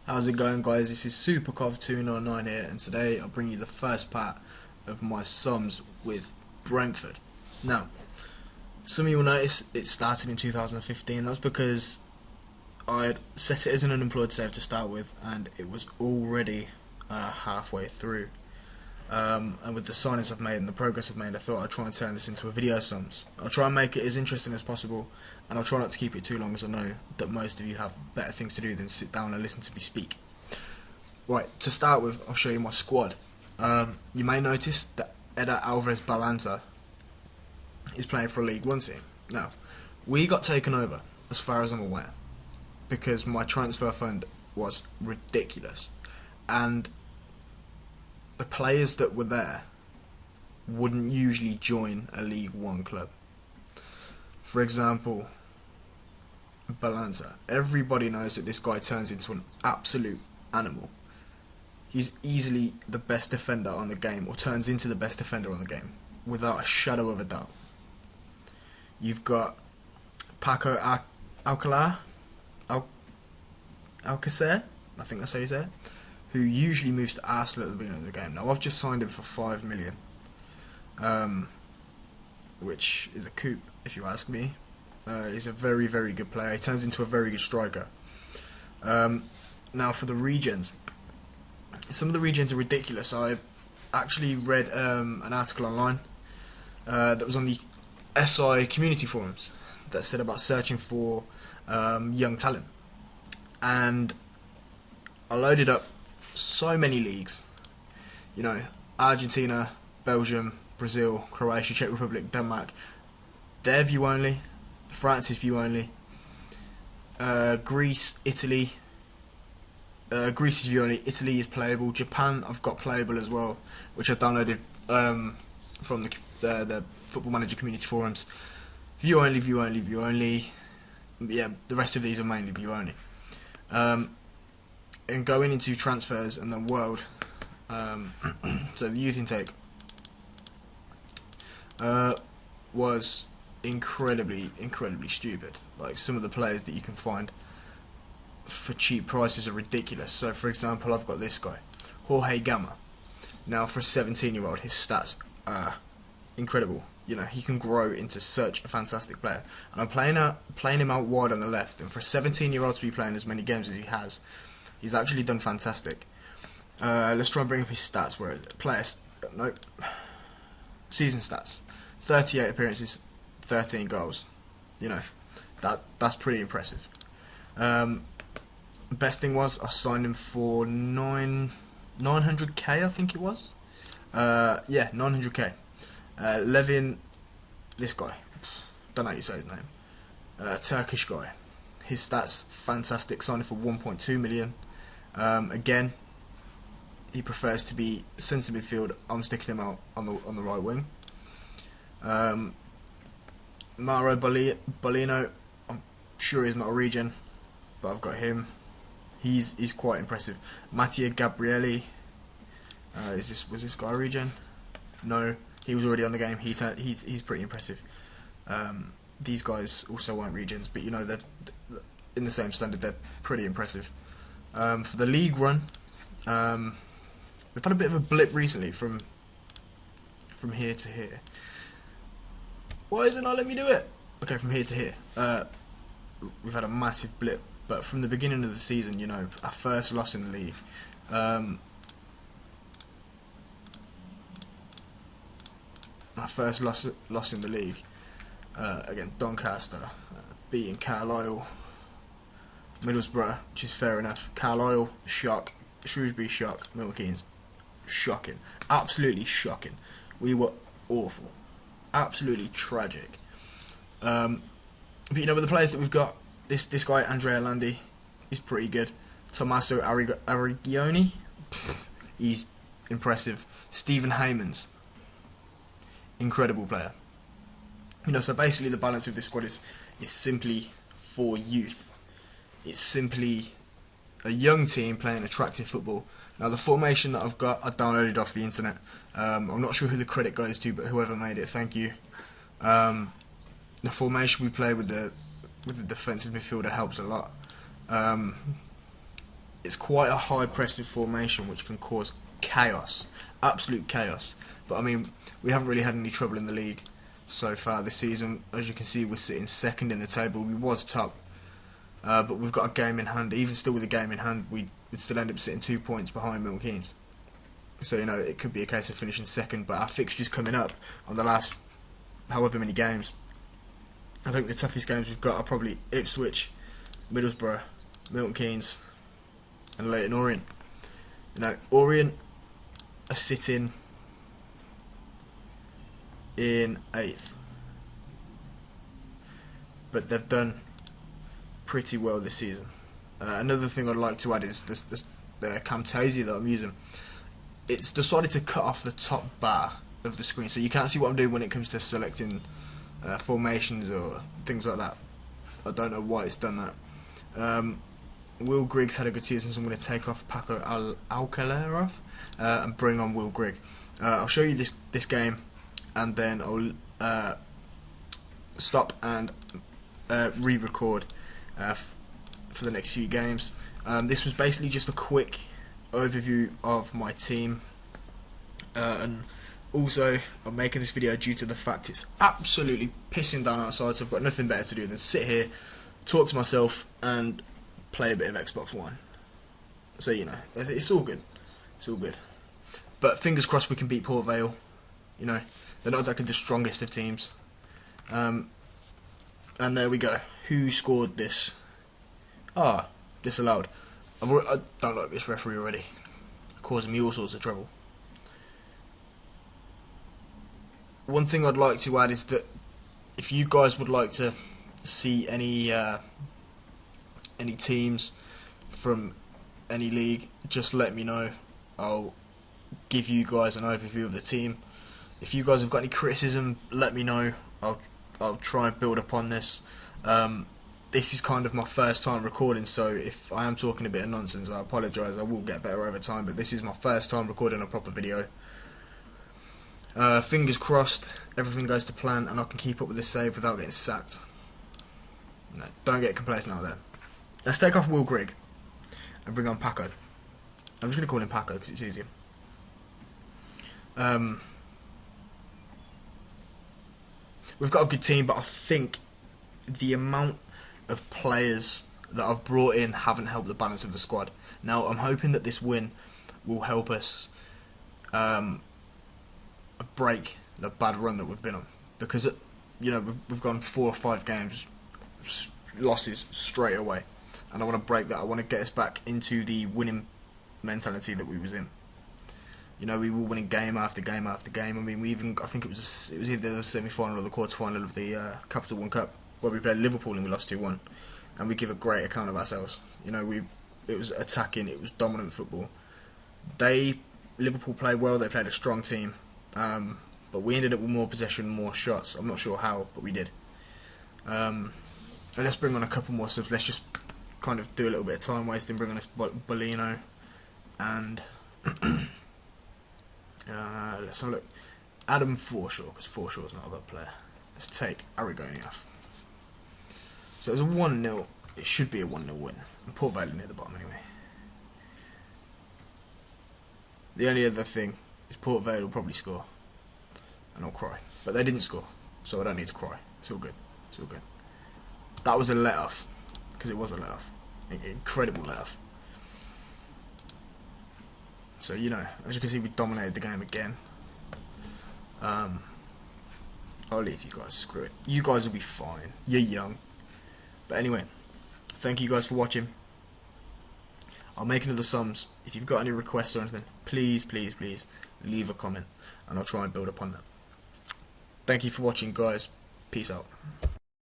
How's it going, guys? This is SuperCov299 here, and today I'll bring you the first part of my sums with Brentford. Now, some of you will notice it started in 2015. That's because I had set it as an unemployed save to start with, and it was already halfway through. And with the signings I've made and the progress I've made, I thought I'd try and turn this into a video sums. I'll try and make it as interesting as possible, and I'll try not to keep it too long, as I know that most of you have better things to do than sit down and listen to me speak. Right, to start with, I'll show you my squad. You may notice that Eder Alvarez Balanta is playing for a League One team. Now, we got taken over, as far as I'm aware, because my transfer fund was ridiculous, and the players that were there wouldn't usually join a League One club. For example, Balanta. Everybody knows that this guy turns into an absolute animal. He's easily the best defender on the game, or turns into the best defender on the game, without a shadow of a doubt. You've got Paco Alcácer, I think that's how you say it, who usually moves to Arsenal at the beginning of the game. Now, I've just signed him for 5 million, which is a coup, if you ask me. He's a very, very good player. He turns into a very good striker. Now, for the regions, some of the regions are ridiculous. I actually read an article online that was on the SI community forums that said about searching for young talent, and I loaded up so many leagues, you know, Argentina, Belgium, Brazil, Croatia, Czech Republic, Denmark. They're view only. France is view only. Greece, Italy. Greece is view only. Italy is playable. Japan, I've got playable as well, which I downloaded from the Football Manager community forums. View only, view only, view only. Yeah, the rest of these are mainly view only. And going into transfers and then world, so the youth intake was incredibly stupid. Like, some of the players that you can find for cheap prices are ridiculous. So, for example, I've got this guy, Jorge Gama. Now, for a 17-year-old, his stats are incredible. You know, he can grow into such a fantastic player. And I'm playing him out wide on the left, and for a 17-year-old to be playing as many games as he has, he's actually done fantastic. Let's try and bring up his stats. Where is it? Players. Nope. Season stats. 38 appearances, 13 goals. You know, that's pretty impressive. Best thing was, I signed him for 900k, I think it was. Yeah, 900k. Levin, this guy, don't know how you say his name. Turkish guy. His stats fantastic. Signed him for 1.2 million. Again, he prefers to be centre midfield. I'm sticking him out on the right wing. Mauro Bolino, I'm sure he's not a regen, but I've got him. He's quite impressive. Mattia Gabrielli, was this guy a regen? No, he was already on the game. He's pretty impressive. These guys also weren't regions, but you know, they're in the same standard. They're pretty impressive. For the league run, we've had a bit of a blip recently from here to here. Why isn't it let me do it? Okay, from here to here, we've had a massive blip. But from the beginning of the season, you know, our first loss in the league. Our first loss in the league against Doncaster, beating Carlisle, Middlesbrough, which is fair enough. Carlisle, shock. Shrewsbury, shock. Milton Keynes, shocking. Absolutely shocking. We were awful. Absolutely tragic. But you know, with the players that we've got, this guy, Andrea Landi, is pretty good. Tommaso Arrigioni, he's impressive. Stephen Haymans, incredible player. You know, so basically the balance of this squad is simply for youth. It's simply a young team playing attractive football. Now, the formation that I've got, I downloaded off the internet. I'm not sure who the credit goes to, but whoever made it, thank you. The formation we play with the defensive midfielder helps a lot. it's quite a high pressing formation which can cause chaos, absolute chaos. But I mean, we haven't really had any trouble in the league so far this season. As you can see, we're sitting second in the table. We was top, but we've got a game in hand. Even still with a game in hand, we'd still end up sitting 2 points behind Milton Keynes. So, you know, it could be a case of finishing second, but our fixtures coming up on the last however many games, I think the toughest games we've got are probably Ipswich, Middlesbrough, Milton Keynes and Leyton Orient. You know, Orient are sitting in 8th, but they've done pretty well this season. Another thing I'd like to add is the Camtasia that I'm using. It's decided to cut off the top bar of the screen, so you can't see what I'm doing when it comes to selecting formations or things like that. I don't know why it's done that. Will Griggs had a good season, so I'm going to take off Paco Alcalarov and bring on Will Grigg. I'll show you this game, and then I'll stop and re-record for the next few games. This was basically just a quick overview of my team, and also I'm making this video due to the fact it's absolutely pissing down outside, so I've got nothing better to do than sit here, talk to myself and play a bit of Xbox One. So, you know, it's all good, it's all good. But fingers crossed we can beat Port Vale. You know, they're not exactly the strongest of teams. And there we go. Who scored this? Disallowed. I don't like this referee already. Causing me all sorts of trouble. One thing I'd like to add is that if you guys would like to see any teams from any league, just let me know. I'll give you guys an overview of the team. If you guys have got any criticism, let me know. I'll try and build upon this. This is kind of my first time recording, so if I am talking a bit of nonsense, I apologise. I will get better over time, but this is my first time recording a proper video. Fingers crossed, everything goes to plan, and I can keep up with this save without getting sacked. No, don't get complacent out there. Let's take off Will Grigg and bring on Paco. I'm just going to call him Paco because it's easier. We've got a good team, but I think the amount of players that I've brought in haven't helped the balance of the squad. Now, I'm hoping that this win will help us break the bad run that we've been on, because you know, we've gone 4 or 5 games losses straight away, and I want to break that. I want to get us back into the winning mentality that we was in. You know, we were winning game after game after game. I mean, I think it was either the semi-final or the quarter-final of the Capital One Cup, where we played Liverpool and we lost 2-1, and we give a great account of ourselves. You know, it was attacking, it was dominant football. Liverpool played well, they played a strong team, but we ended up with more possession, more shots. I'm not sure how, but we did. And let's bring on a couple more subs. Let's just kind of do a little bit of time wasting, bring on this Bolino, and let's have a look. Adam Forshaw, because Forshaw's not a bad player. Let's take Aragoni off. So it's a 1-0. It should be a 1-0 win. And Port Vale near the bottom anyway. The only other thing is Port Vale will probably score, and I'll cry. But they didn't score, so I don't need to cry. It's all good. It's all good. That was a let-off, because it was a let-off. Incredible let-off. So, you know, as you can see, we dominated the game again. I'll leave you guys, screw it. You guys will be fine. You're young. But anyway, thank you guys for watching. I'll make another sums. If you've got any requests or anything, please, please, please leave a comment, and I'll try and build upon that. Thank you for watching, guys. Peace out.